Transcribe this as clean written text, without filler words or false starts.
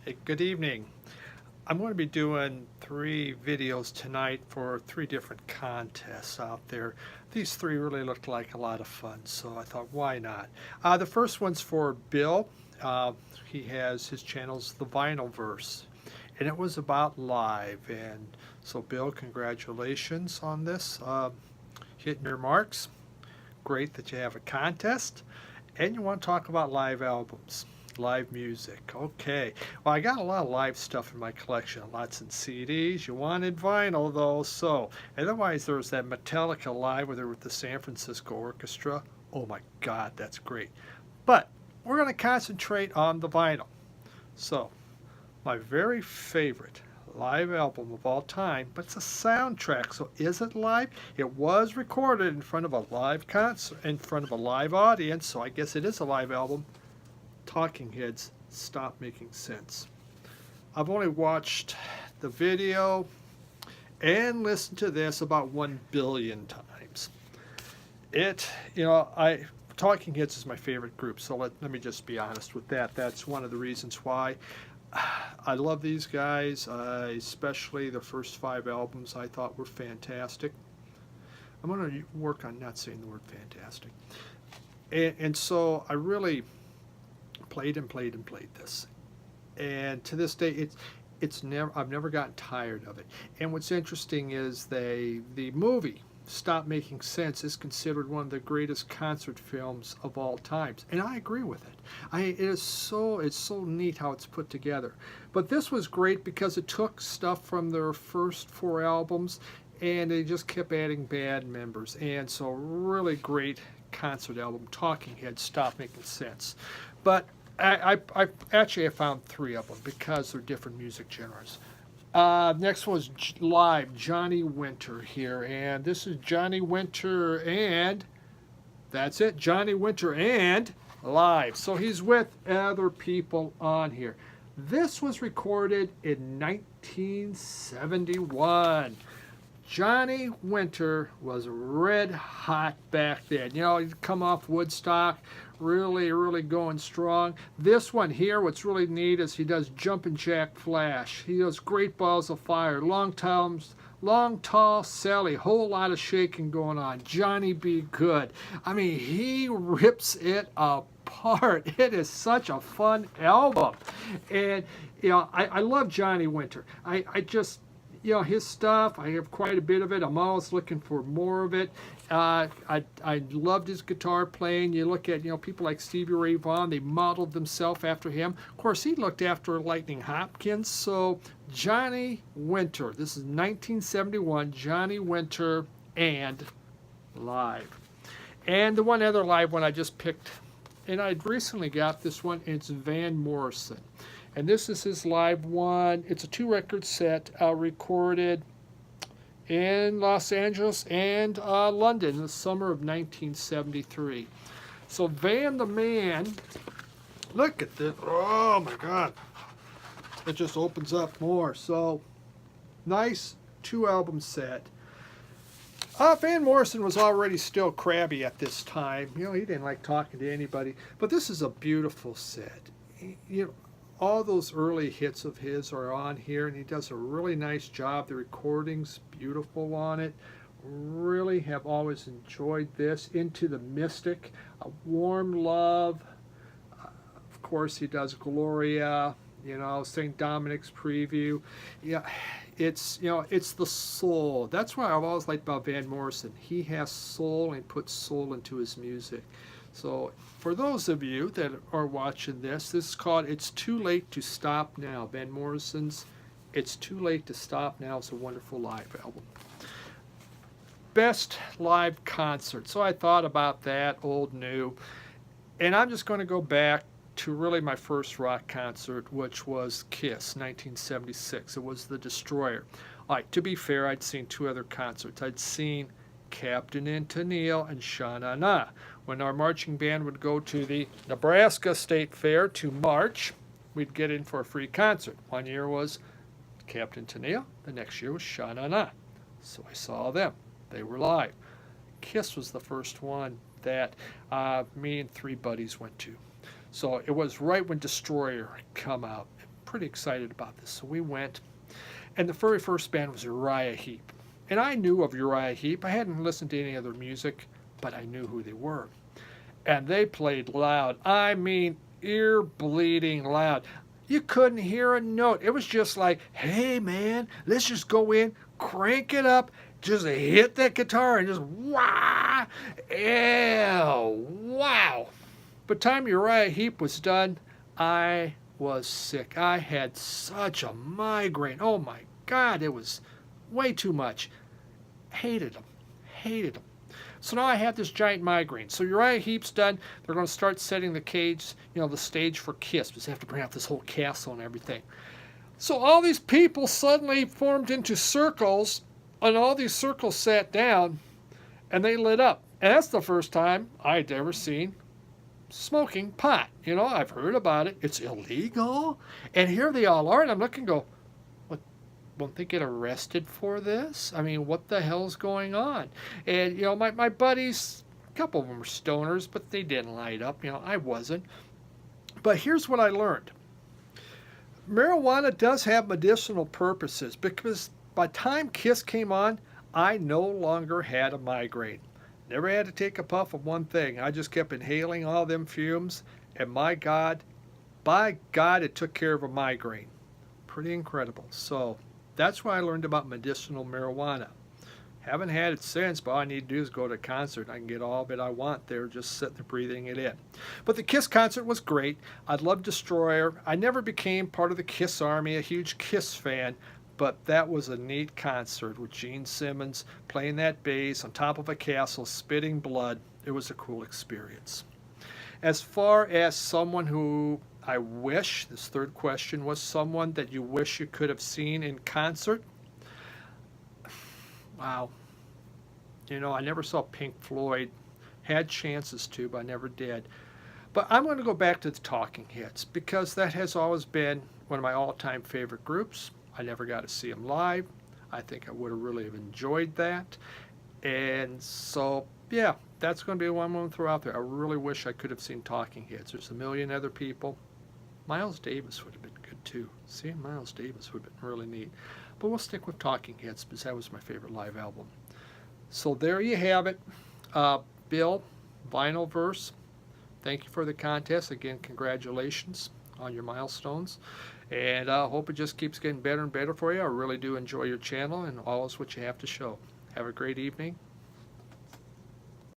Hey, good evening. I'm going to be doing 3 videos tonight for 3 different contests out there. These 3 really look like a lot of fun, so I thought, why not? The first one's for Bill. He has his channel's the Vinylverse, and it was about live. And so, Bill, congratulations on this. Hitting your marks. Great that you have a contest, and you want to talk about live albums. Live music. Okay. Well, I got a lot of live stuff in my collection. Lots in CDs. You wanted vinyl, though, so. Otherwise, there was that Metallica live where they were with the San Francisco Orchestra. Oh my God, that's great. But we're going to concentrate on the vinyl. So, my very favorite live album of all time, but it's a soundtrack. So is it live? It was recorded in front of a live concert, in front of a live audience, so I guess it is a live album. Talking Heads, Stop Making Sense. I've only watched the video and listened to this about 1 billion times. Talking Heads is my favorite group, so let me just be honest with that. That's one of the reasons why. I love these guys, especially the first 5 albums I thought were fantastic. I'm going to work on not saying the word fantastic. And so I really played this, and to this day I've never gotten tired of it. And what's interesting is the movie Stop Making Sense is considered one of the greatest concert films of all times, and I agree with it. It's so neat how it's put together. But this was great because it took stuff from their first 4 albums and they just kept adding band members, and so really great concert album. Talking Heads, Stop Making Sense. But I found 3 of them because they're different music genres. Next one was live, Johnny Winter here, and this is Johnny Winter, and that's it, Johnny Winter and live. So he's with other people on here. This was recorded in 1971. Johnny Winter was red hot back then. You know, he'd come off Woodstock, really going strong. This one here, what's really neat is he does Jumpin' Jack Flash. He does Great Balls of Fire, Long Tall Sally, whole lot of shaking going on. Johnny Be Good. I mean, he rips it apart. It is such a fun album. And, you know, I love Johnny Winter. I just, you know, his stuff, I have quite a bit of it. I'm always looking for more of it. I loved his guitar playing. You look at, you know, people like Stevie Ray Vaughan, they modeled themselves after him. Of course, he looked after Lightning Hopkins. So Johnny Winter, this is 1971, Johnny Winter and live. And the one other live one I just picked, and I recently got this one, it's Van Morrison. And this is his live one. It's a 2-record set recorded in Los Angeles and London in the summer of 1973. So Van the Man, look at this. Oh my God. It just opens up more. So nice 2-album set. Van Morrison was already still crabby at this time. You know, he didn't like talking to anybody. But this is a beautiful set. You know, all those early hits of his are on here, and he does a really nice job. The recording's beautiful on it. Really have always enjoyed this. Into the Mystic, A Warm Love. Of course, he does Gloria, you know, St. Dominic's Preview. Yeah, it's, you know, it's the soul. That's what I've always liked about Van Morrison. He has soul and puts soul into his music. So for those of you that are watching this, this is called It's Too Late to Stop Now. Van Morrison's It's Too Late to Stop Now is a wonderful live album. Best live concert. So I thought about that, old, new. And I'm just going to go back to really my first rock concert, which was Kiss, 1976. It was The Destroyer. All right, to be fair, I'd seen 2 other concerts. I'd seen Captain and Tennille and Sha-Na-Na. When our marching band would go to the Nebraska State Fair to march, we'd get in for a free concert. One year was Captain Tennille, the next year was Sha-Na-Na. So I saw them. They were live. Kiss was the first one that me and 3 buddies went to. So it was right when Destroyer come out. pretty excited about this. So we went, and the very first band was Uriah Heep. And I knew of Uriah Heep. I hadn't listened to any other music, but I knew who they were. And they played loud. I mean, ear-bleeding loud. You couldn't hear a note. It was just like, hey, man, let's just go in, crank it up, just hit that guitar and just wah! Ew, wow. By the time Uriah Heep was done, I was sick. I had such a migraine. Oh, my God, it was way too much. Hated them. Hated them. So now I have this giant migraine. So Uriah Heep's done. They're going to start setting the cage, the stage for Kiss, because they have to bring out this whole castle and everything. So all these people suddenly formed into circles, and all these circles sat down, and they lit up. And that's the first time I'd ever seen smoking pot. I've heard about it. It's illegal. And here they all are, and I'm looking and go, won't they get arrested for this? I mean, what the hell's going on? And, my buddies, a couple of them were stoners, but they didn't light up. I wasn't. But here's what I learned. Marijuana does have medicinal purposes, because by the time Kiss came on, I no longer had a migraine. Never had to take a puff of one thing. I just kept inhaling all them fumes, and by God, it took care of a migraine. Pretty incredible. So that's why I learned about medicinal marijuana. Haven't had it since, but all I need to do is go to a concert. I can get all of it I want there, just sitting there breathing it in. But the Kiss concert was great. I loved Destroyer. I never became part of the Kiss Army, a huge Kiss fan, but that was a neat concert with Gene Simmons playing that bass on top of a castle, spitting blood. It was a cool experience. As far as someone who I wish, this third question was someone that you wish you could have seen in concert. Wow. I never saw Pink Floyd. Had chances to, but I never did. But I'm going to go back to the Talking Heads, because that has always been one of my all-time favorite groups. I never got to see them live. I think I would have really enjoyed that. And so, yeah, that's going to be one I'm going to throw out there. I really wish I could have seen Talking Heads. There's a million other people. Miles Davis would have been good too. Seeing Miles Davis would have been really neat. But we'll stick with Talking Heads, because that was my favorite live album. So there you have it. Bill, Vinylverse, thank you for the contest. Again, congratulations on your milestones. And I hope it just keeps getting better and better for you. I really do enjoy your channel, and all is what you have to show. Have a great evening.